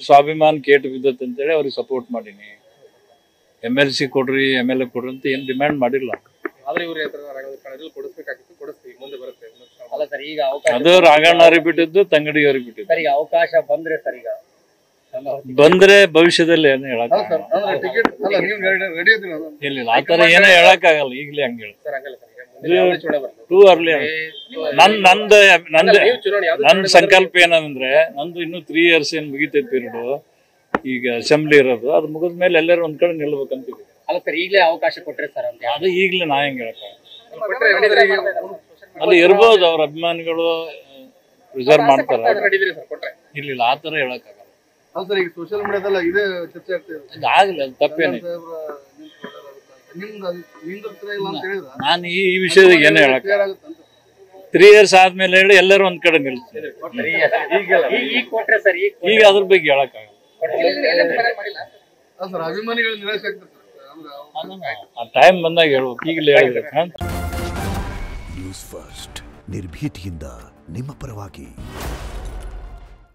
ಸ್ವಾಭಿಮಾನ ಕೇಟು ಬಿದ್ದತ್ ಅಂತೇಳಿ ಅವ್ರಿಗೆ ಸಪೋರ್ಟ್ ಮಾಡೀನಿ. MLC ಕೊಡ್ರಿ MLA ಕೊಡ್ರಿ ಅಂತ ಏನ್ ಡಿಮ್ಯಾಂಡ್ ಮಾಡಿಲ್ಲ. ಅದು ರಾಘಣ್ಣವ್ರಿಗೆ ಬಿಟ್ಟಿದ್ದು, ತಂಗಡಿಯವ್ರಿಗೆ ಬಿಟ್ಟಿದ್ದು. ಅವಕಾಶ ಬಂದ್ರೆ ಸರ್, ಈಗ ಬಂದ್ರೆ ಭವಿಷ್ಯದಲ್ಲಿ ಏನು ಹೇಳಕ್ ಇಲ್ಲ, ಆತರ ಏನೋ ಹೇಳಕ್ ಆಗಲ್ಲ. ಈಗಲೇ ಹಂಗ ಟೂ ಅರ್ಲಿ. ನನ್ ಸಂಕಲ್ಪ ಏನಂದ್ರೆ, ನಂದು ಇನ್ನು 3 years ಏನ್ ಮುಗಿತೈತಿ ಪೀರಿಯಡ್. ಈಗ ಅಸೆಂಬ್ಲಿ ಇರೋದು, ಅದು ಮುಗಿದ್ಮೇಲೆ ಎಲ್ಲರೂ ಒಂದ್ ಕಡೆ ನಿಲ್ಬೇಕಂತೀವಿ. ಅಲ್ಲ ಸರ್, ಈಗಲೇ ಅವಕಾಶ ಕೊಟ್ರೆ ಸರ್ ಅಂತ. ಅದು ಈಗಲೇ ನಾ ಹೆಂಗ್ ಹೇಳಕ್ ಅಲ್ಲಿ ಇರ್ಬೋದು, ಅವ್ರ ಅಭಿಮಾನಿಗಳು ಪ್ರಿಸರ್ವ್ ಮಾಡ್ತಾರ. ಇಲ್ಲ ಆತರ ಹೇಳಕ್ ಆಗಲ್ಲ. ಈಗ ಸೋಷಿಯಲ್ ಮೀಡಿಯಾದಲ್ಲ ಇದೇ ಚರ್ಚೆ ಆಗ್ತಿದೆ. ಆಗ್ಲಿ, ಅದು ತಪ್ಪೇನೆ. ನಾನು ಈ ವಿಷಯದಾಗ ಏನು ಹೇಳಕ್ 3 years ಆದ್ಮೇಲೆ ಹೇಳಿ ಎಲ್ಲರೂ ಒಂದ್ ಕಡೆ ನಿಲ್ತಾರೆ. ಈಗ ಅದ್ರ ಬಗ್ಗೆ ಹೇಳಕ್ ಆಗಲ್ಲ. ಅಭಿಮಾನಿಗಳು ನಿರಾಶೆ ಆಗ್ತಾರೆ. ಆ ಟೈಮ್ ಬಂದಾಗ ಹೇಳ್ಬೇಕು, ಈಗಲೇ ಹೇಳಿದ್ರೆ. ನ್ಯೂಸ್ ಫಸ್ಟ್, ನಿರ್ಭೀತಿಯಿಂದ ನಿಮ್ಮ ಪರವಾಗಿ.